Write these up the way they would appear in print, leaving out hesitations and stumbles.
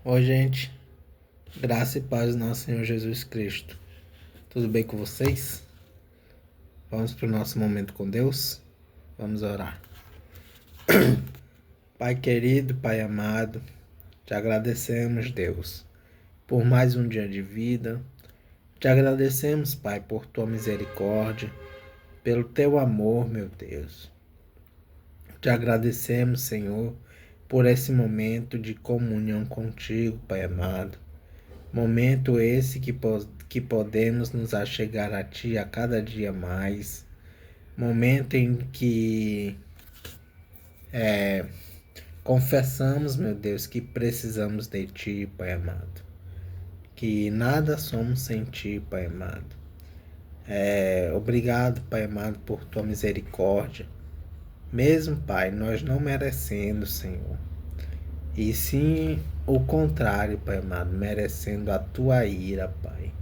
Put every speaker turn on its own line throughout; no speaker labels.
Oi, gente. Graça e paz do nosso Senhor Jesus Cristo. Tudo bem com vocês? Vamos para o nosso momento com Deus? Vamos orar. Pai querido, Pai amado, te agradecemos, Deus, por mais um dia de vida. Te agradecemos, Pai, por tua misericórdia, pelo teu amor, meu Deus. Te agradecemos, Senhor, por esse momento de comunhão contigo, Pai amado. Momento esse que podemos nos achegar a Ti a cada dia mais. Momento em que confessamos, meu Deus, que precisamos de Ti, Pai amado. Que nada somos sem Ti, Pai amado. Obrigado, Pai amado, por Tua misericórdia. Mesmo, Pai, nós não merecendo, Senhor. E sim o contrário, Pai amado, merecendo a Tua ira, Pai.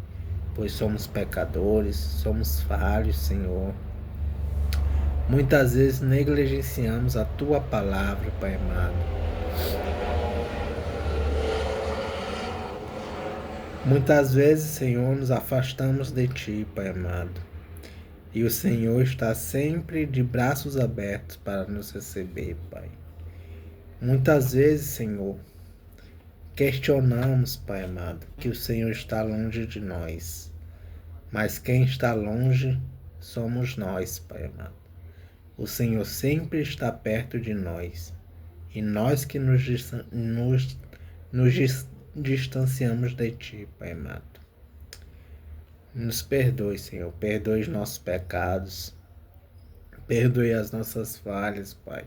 Pois somos pecadores, somos falhos, Senhor. Muitas vezes negligenciamos a Tua palavra, Pai amado. Muitas vezes, Senhor, nos afastamos de Ti, Pai amado. E o Senhor está sempre de braços abertos para nos receber, Pai. Muitas vezes, Senhor, questionamos, Pai amado, que o Senhor está longe de nós. Mas quem está longe somos nós, Pai amado. O Senhor sempre está perto de nós. E nós que nos distanciamos de Ti, Pai amado. Nos perdoe, Senhor. Perdoe os nossos pecados. Perdoe as nossas falhas, Pai.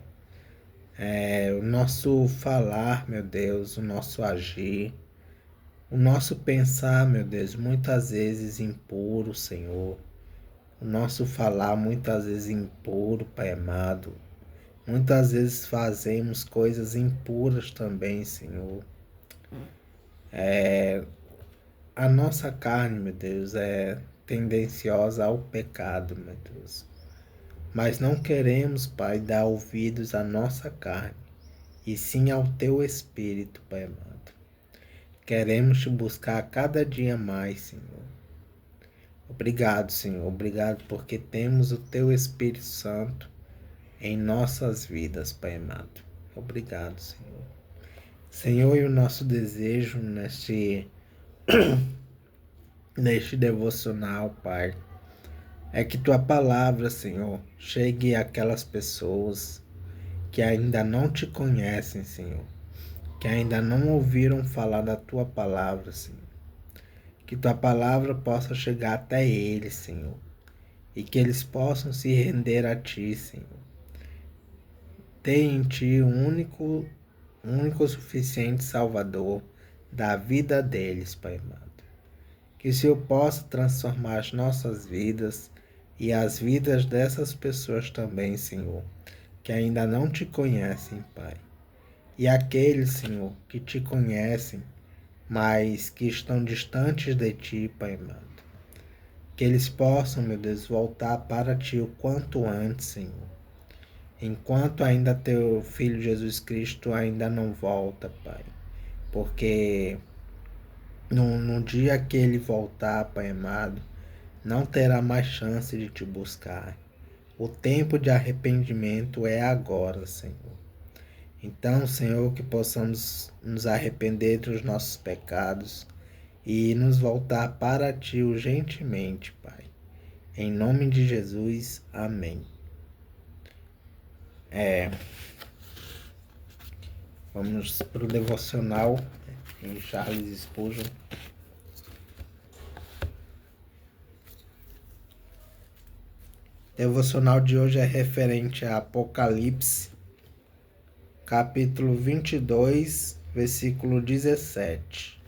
O nosso falar, meu Deus, o nosso agir, o nosso pensar, meu Deus, muitas vezes impuro, Senhor. O nosso falar muitas vezes impuro, Pai amado. Muitas vezes fazemos coisas impuras também, Senhor. A nossa carne, meu Deus, é tendenciosa ao pecado, meu Deus. Mas não queremos, Pai, dar ouvidos à nossa carne, e sim ao Teu Espírito, Pai amado. Queremos Te buscar cada dia mais, Senhor. Obrigado, Senhor. Obrigado porque temos o Teu Espírito Santo em nossas vidas, Pai amado. Obrigado, Senhor. Senhor, e o nosso desejo neste devocional, Pai, é que Tua palavra, Senhor, chegue àquelas pessoas que ainda não Te conhecem, Senhor, que ainda não ouviram falar da Tua palavra, Senhor. Que Tua palavra possa chegar até eles, Senhor, e que eles possam se render a Ti, Senhor. Tem em Ti o único suficiente Salvador da vida deles, Pai amado. Que o Senhor possa transformar as nossas vidas e as vidas dessas pessoas também, Senhor, que ainda não Te conhecem, Pai. E aqueles, Senhor, que Te conhecem, mas que estão distantes de Ti, Pai amado. Que eles possam, meu Deus, voltar para Ti o quanto antes, Senhor. Enquanto ainda Teu Filho Jesus Cristo ainda não volta, Pai. Porque no dia que Ele voltar, Pai amado, não terá mais chance de Te buscar. O tempo de arrependimento é agora, Senhor. Então, Senhor, que possamos nos arrepender dos nossos pecados e nos voltar para Ti urgentemente, Pai. Em nome de Jesus, amém. Vamos para o devocional em Charles Spurgeon. O devocional de hoje é referente a Apocalipse, capítulo 22, versículo 17.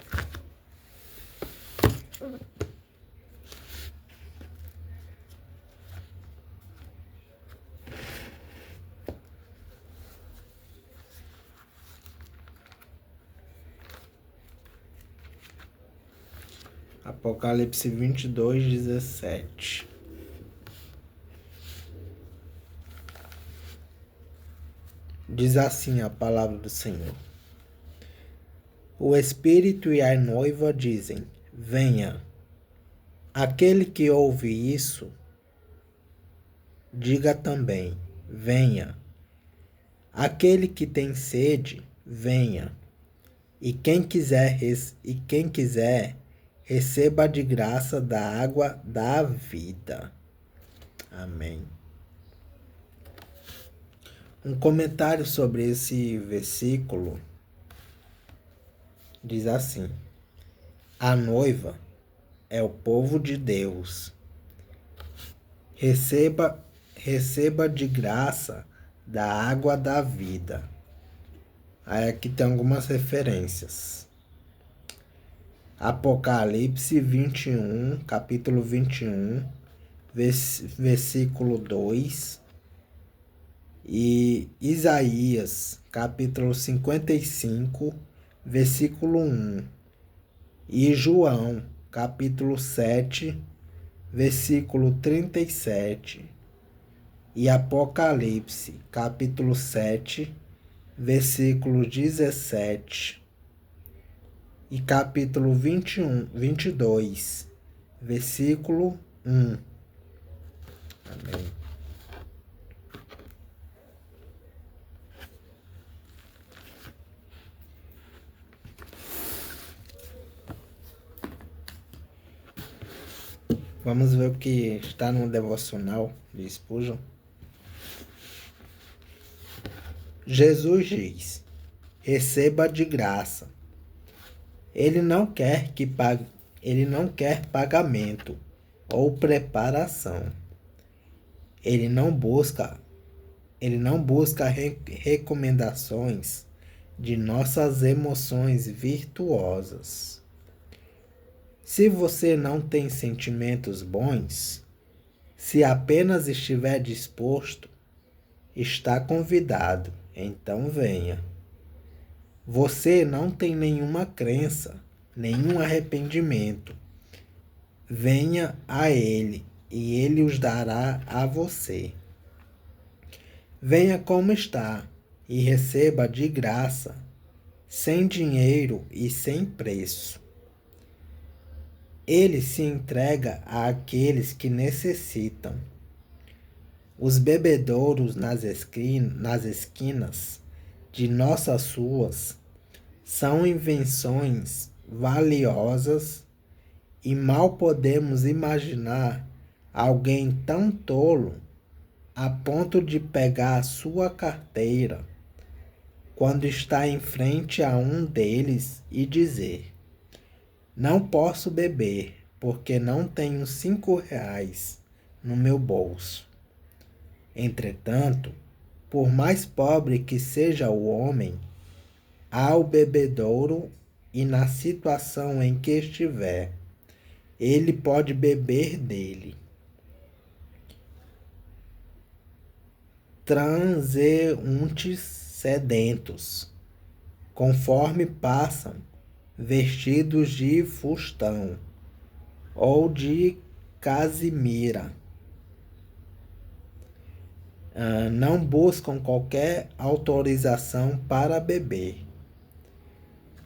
Apocalipse 22, 17. Diz assim a palavra do Senhor: O Espírito e a noiva dizem: venha. Aquele que ouve isso, diga também: venha. Aquele que tem sede, venha. E quem quiser, receba de graça da água da vida. Amém. Um comentário sobre esse versículo diz assim: a noiva é o povo de Deus. Receba de graça da água da vida. Aí aqui tem algumas referências. Apocalipse 21, capítulo 21, versículo 2. E Isaías, capítulo 55, versículo 1. E João, capítulo 7, versículo 37. E Apocalipse, capítulo 7, versículo 17. E capítulo 22, versículo 1. Amém. Vamos ver o que está no devocional de Spurgeon. Jesus diz: receba de graça. Ele não quer pagamento ou preparação. Ele não busca recomendações de nossas emoções virtuosas. Se você não tem sentimentos bons, se apenas estiver disposto, está convidado, então venha. Você não tem nenhuma crença, nenhum arrependimento. Venha a Ele e Ele os dará a você. Venha como está e receba de graça, sem dinheiro e sem preço. Ele se entrega àqueles que necessitam. Os bebedouros nas esquinas de nossas ruas são invenções valiosas e mal podemos imaginar alguém tão tolo a ponto de pegar a sua carteira quando está em frente a um deles e dizer: não posso beber porque não tenho 5 reais no meu bolso. Entretanto, por mais pobre que seja o homem, há o bebedouro e na situação em que estiver, ele pode beber dele. Transeuntes sedentos, conforme passam, vestidos de fustão ou de casimira, não buscam qualquer autorização para beber.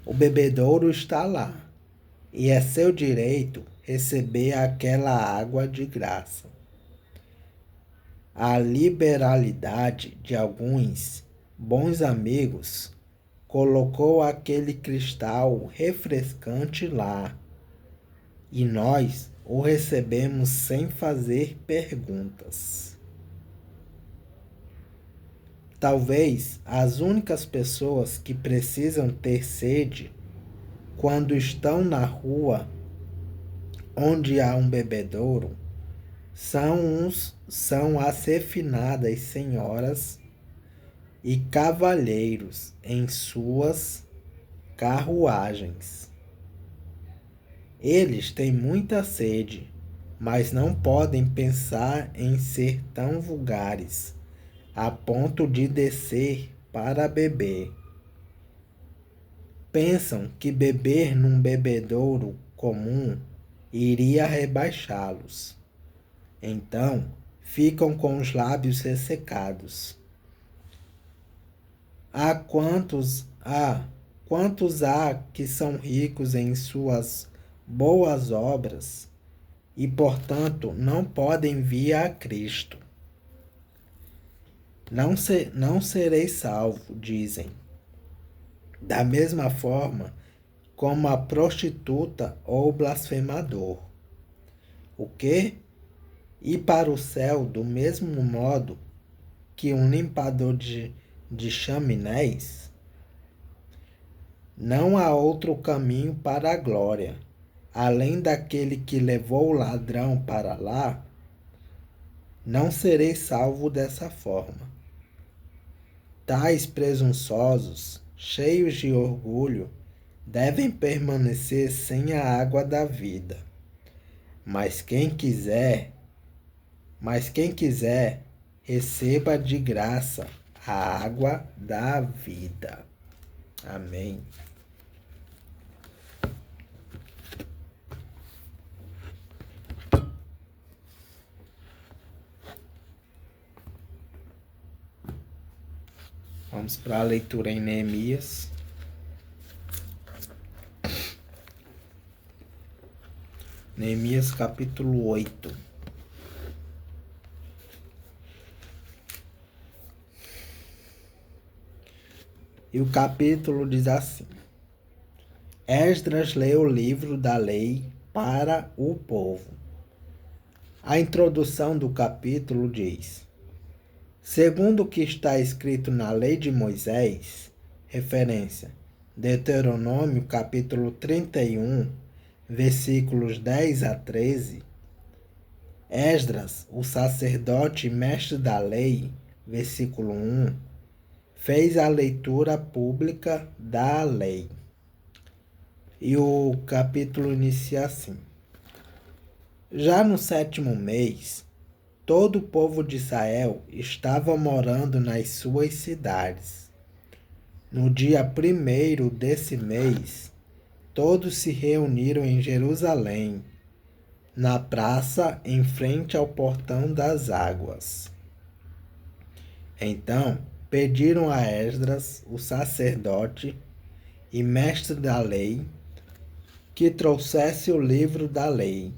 O bebedouro está lá e é seu direito receber aquela água de graça. A liberalidade de alguns bons amigos colocou aquele cristal refrescante lá e nós o recebemos sem fazer perguntas. Talvez as únicas pessoas que precisam ter sede quando estão na rua onde há um bebedouro são as refinadas senhoras e cavalheiros em suas carruagens. Eles têm muita sede, mas não podem pensar em ser tão vulgares a ponto de descer para beber. Pensam que beber num bebedouro comum iria rebaixá-los. Então, ficam com os lábios ressecados. Quantos quantos há que são ricos em suas boas obras e, portanto, não podem vir a Cristo? Não serei salvo, dizem. Da mesma forma como a prostituta ou o blasfemador. O quê? Ir para o céu do mesmo modo que um limpador de chaminés? Não há outro caminho para a glória, além daquele que levou o ladrão para lá. Não serei salvo dessa forma. Tais presunçosos, cheios de orgulho, devem permanecer sem a água da vida. Mas quem quiser, receba de graça a água da vida. Amém. Vamos para a leitura em Neemias. Neemias capítulo 8. E o capítulo diz assim: Esdras leu o livro da lei para o povo. A introdução do capítulo diz: segundo o que está escrito na lei de Moisés, referência, Deuteronômio capítulo 31, versículos 10 a 13, Esdras, o sacerdote e mestre da lei, versículo 1, fez a leitura pública da lei. E o capítulo inicia assim: já no 7º mês, todo o povo de Israel estava morando nas suas cidades. No dia 1º desse mês, todos se reuniram em Jerusalém, na praça em frente ao portão das águas. Então pediram a Esdras, o sacerdote e mestre da lei, que trouxesse o livro da lei,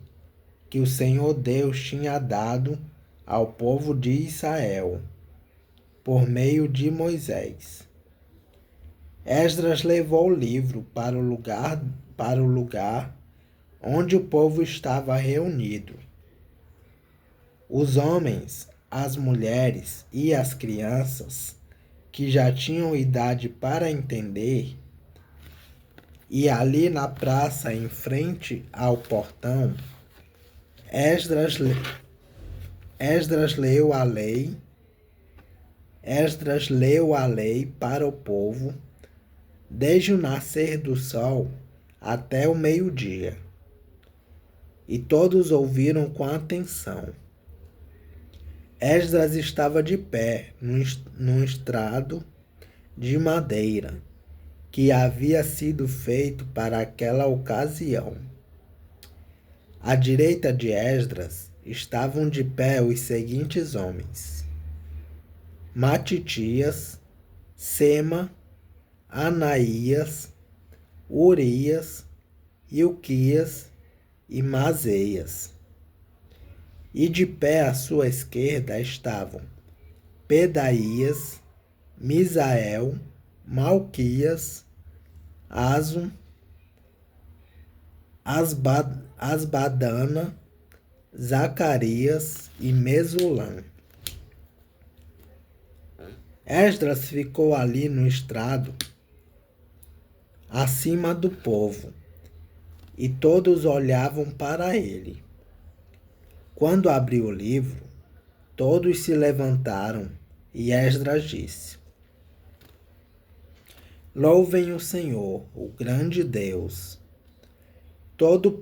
que o Senhor Deus tinha dado ao povo de Israel, por meio de Moisés. Esdras levou o livro para o lugar onde o povo estava reunido. Os homens, as mulheres e as crianças, que já tinham idade para entender, e ali na praça em frente ao portão, Esdras leu a lei. Esdras leu a lei para o povo, desde o nascer do sol até o meio-dia. E todos ouviram com atenção. Esdras estava de pé num estrado de madeira que havia sido feito para aquela ocasião. À direita de Esdras estavam de pé os seguintes homens: Matitias, Sema, Anaías, Urias, Ilquias e Maseias. E de pé à sua esquerda estavam Pedaías, Misael, Malquias, Asum, Asbadana, Zacarias e Mesulã. Esdras ficou ali no estrado, acima do povo, e todos olhavam para ele. Quando abriu o livro, todos se levantaram e Esdras disse: louvem o Senhor, o grande Deus. Todo o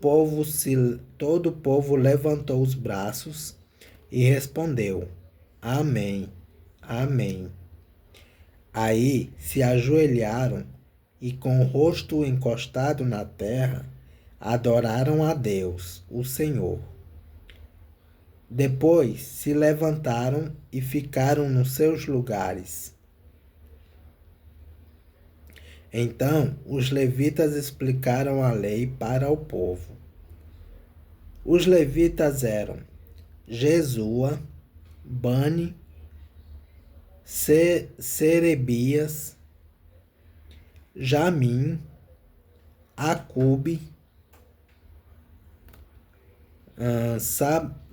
povo levantou os braços e respondeu: Amém, Amém. Aí se ajoelharam e, com o rosto encostado na terra, adoraram a Deus, o Senhor. Depois se levantaram e ficaram nos seus lugares. Então os levitas explicaram a lei para o povo. Os levitas eram Jesua, Bani, Serebias, Jamim, Acube,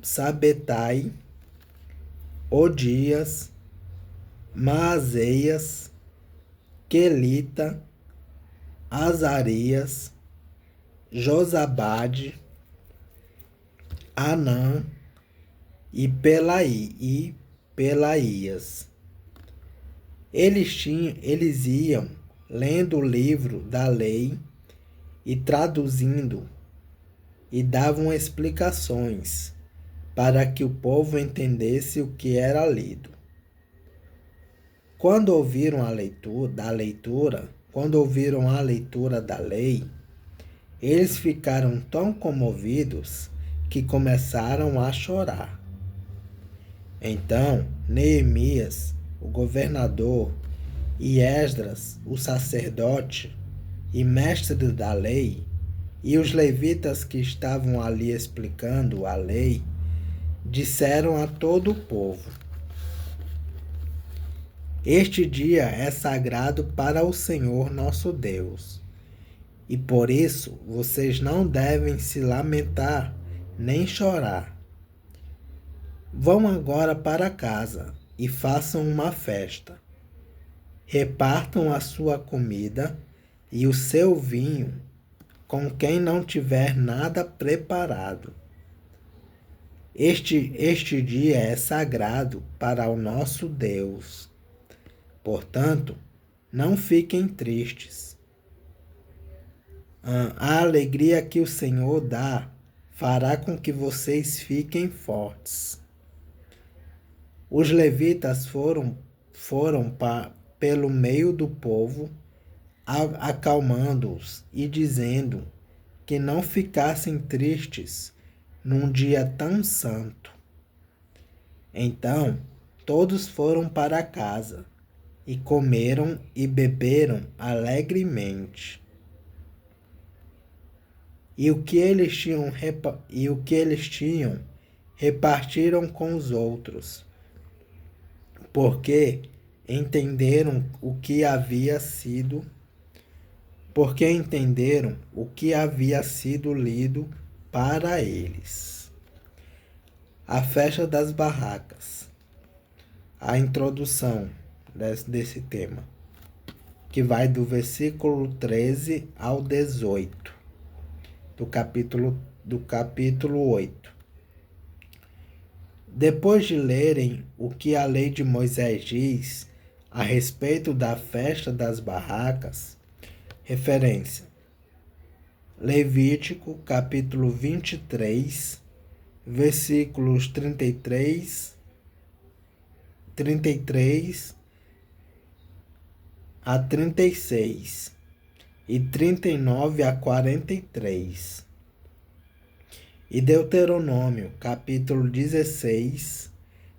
Sabetai, Odias, Maazeias, Quelita, Azarias, Josabade, Anã e Pelaías. Eles iam lendo o livro da lei e traduzindo, e davam explicações para que o povo entendesse o que era lido. Quando ouviram a leitura da lei, eles ficaram tão comovidos que começaram a chorar. Então Neemias, o governador, e Esdras, o sacerdote e mestre da lei, e os levitas que estavam ali explicando a lei, disseram a todo o povo: Este dia é sagrado para o Senhor nosso Deus, e por isso vocês não devem se lamentar nem chorar. Vão agora para casa e façam uma festa. Repartam a sua comida e o seu vinho com quem não tiver nada preparado. Este dia é sagrado para o nosso Deus. Portanto, não fiquem tristes. A alegria que o Senhor dá fará com que vocês fiquem fortes. Os levitas foram pelo meio do povo, acalmando-os e dizendo que não ficassem tristes num dia tão santo. Então todos foram para casa e comeram e beberam alegremente. E o que eles tinham repartiram com os outros, porque entenderam o que havia sido lido para eles. A festa das barracas. A introdução desse tema, que vai do versículo 13 ao 18 do capítulo 8. Depois de lerem o que a lei de Moisés diz a respeito da festa das barracas, referência: Levítico, capítulo 23, versículos 33 a 36 e 39 a 43. E Deuteronômio, capítulo 16,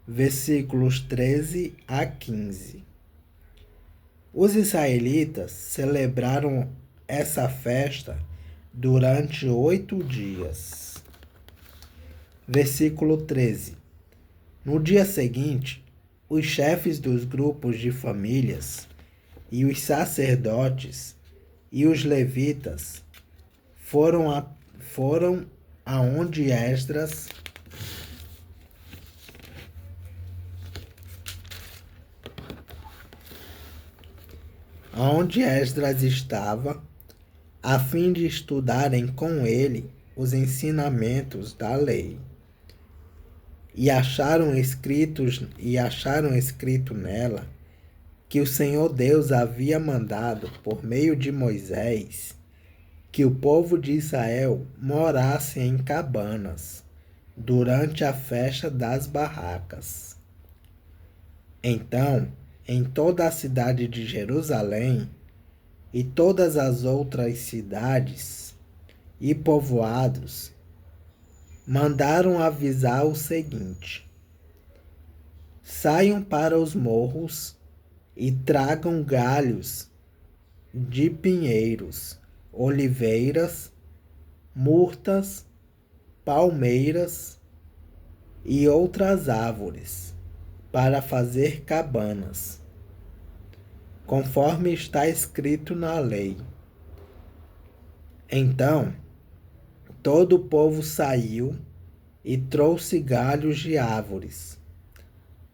versículos 13 a 15. Os israelitas celebraram essa festa durante 8 dias. Versículo 13. No dia seguinte, os chefes dos grupos de famílias e os sacerdotes e os levitas foram aonde Esdras estava, a fim de estudarem com ele os ensinamentos da lei. E acharam escrito nela que o Senhor Deus havia mandado, por meio de Moisés, que o povo de Israel morasse em cabanas durante a festa das barracas. Então, em toda a cidade de Jerusalém e todas as outras cidades e povoados, mandaram avisar o seguinte: saiam para os morros e tragam galhos de pinheiros, oliveiras, murtas, palmeiras e outras árvores, para fazer cabanas, conforme está escrito na lei. Então todo o povo saiu e trouxe galhos de árvores.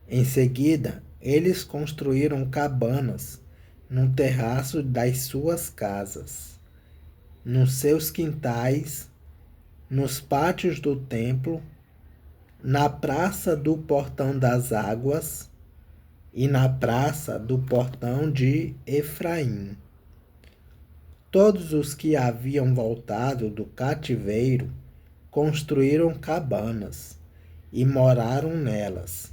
Em seguida, eles construíram cabanas no terraço das suas casas, nos seus quintais, nos pátios do templo, na praça do Portão das Águas e na praça do Portão de Efraim. Todos os que haviam voltado do cativeiro construíram cabanas e moraram nelas.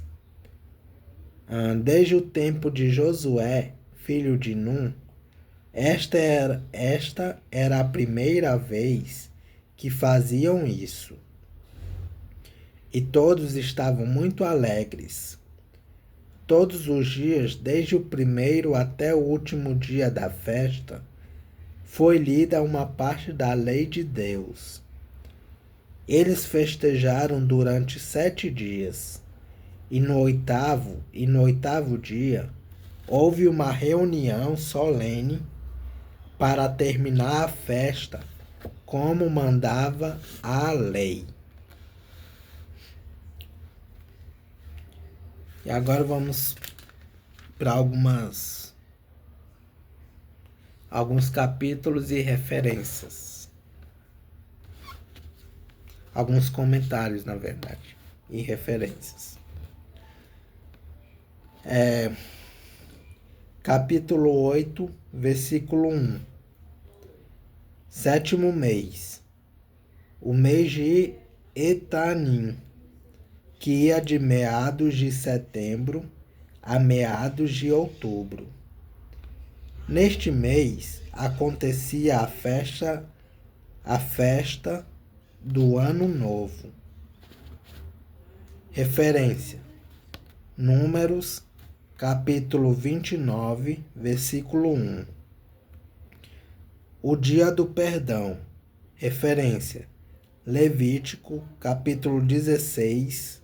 Desde o tempo de Josué, filho de Num, esta era a primeira vez que faziam isso. E todos estavam muito alegres. Todos os dias, desde o primeiro até o último dia da festa, foi lida uma parte da lei de Deus. Eles festejaram durante 7 dias, e no oitavo dia, houve uma reunião solene para terminar a festa, como mandava a lei. E agora vamos para alguns capítulos e referências. Alguns comentários, na verdade, e referências. Capítulo 8, versículo 1. 7º mês. O mês de Etanim, que ia de meados de setembro a meados de outubro. Neste mês acontecia a festa do Ano Novo. Referência: Números, capítulo 29, versículo 1. O dia do perdão. Referência: Levítico, capítulo 16,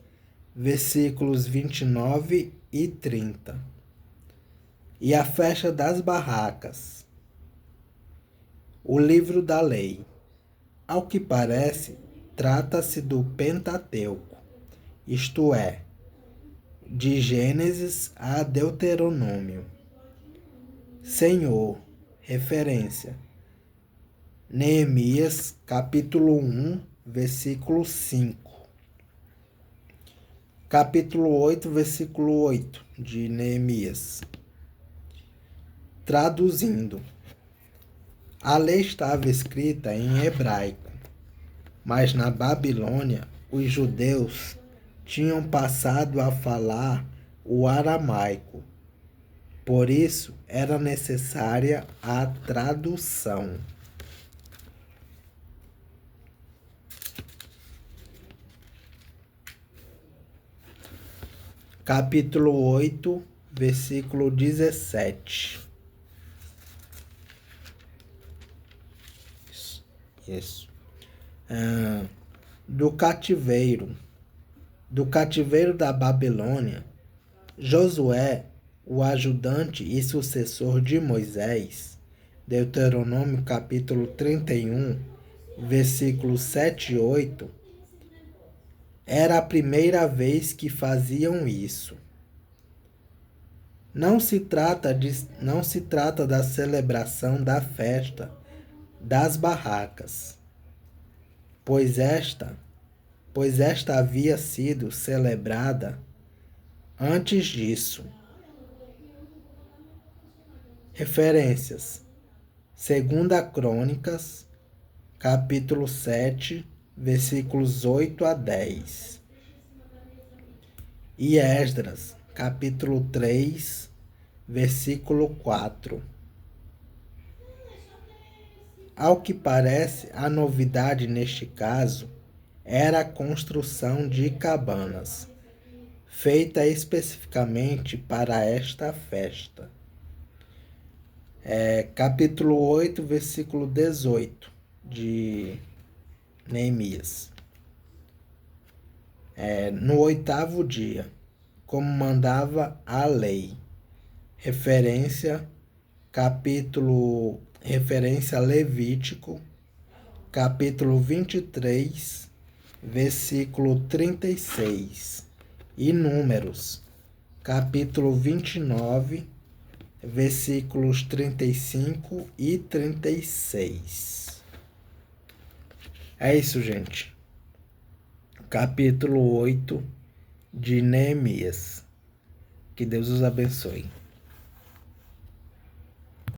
versículos 29 e 30. E a festa das barracas. O livro da lei. Ao que parece, trata-se do Pentateuco, isto é, de Gênesis a Deuteronômio. Senhor, referência: Neemias, capítulo 1, versículo 5. Capítulo 8, versículo 8 de Neemias. Traduzindo: a lei estava escrita em hebraico, mas na Babilônia os judeus tinham passado a falar o aramaico. Por isso era necessária a tradução. Capítulo 8, versículo 17. Isso. Do cativeiro da Babilônia, Josué, o ajudante e sucessor de Moisés, Deuteronômio capítulo 31, versículos 7 e 8, era a primeira vez que faziam isso. Não se trata da celebração da festa das barracas, pois esta havia sido celebrada antes disso. Referências: 2 Crônicas, capítulo 7, versículos 8 a 10. E Esdras, capítulo 3, versículo 4. Ao que parece, a novidade neste caso era a construção de cabanas, feita especificamente para esta festa. Capítulo 8, versículo 18 de Neemias. No 8º dia, como mandava a lei. Referência Levítico, capítulo 23, versículo 36. E Números, capítulo 29, versículos 35 e 36. É isso, gente. Capítulo 8 de Neemias. Que Deus os abençoe.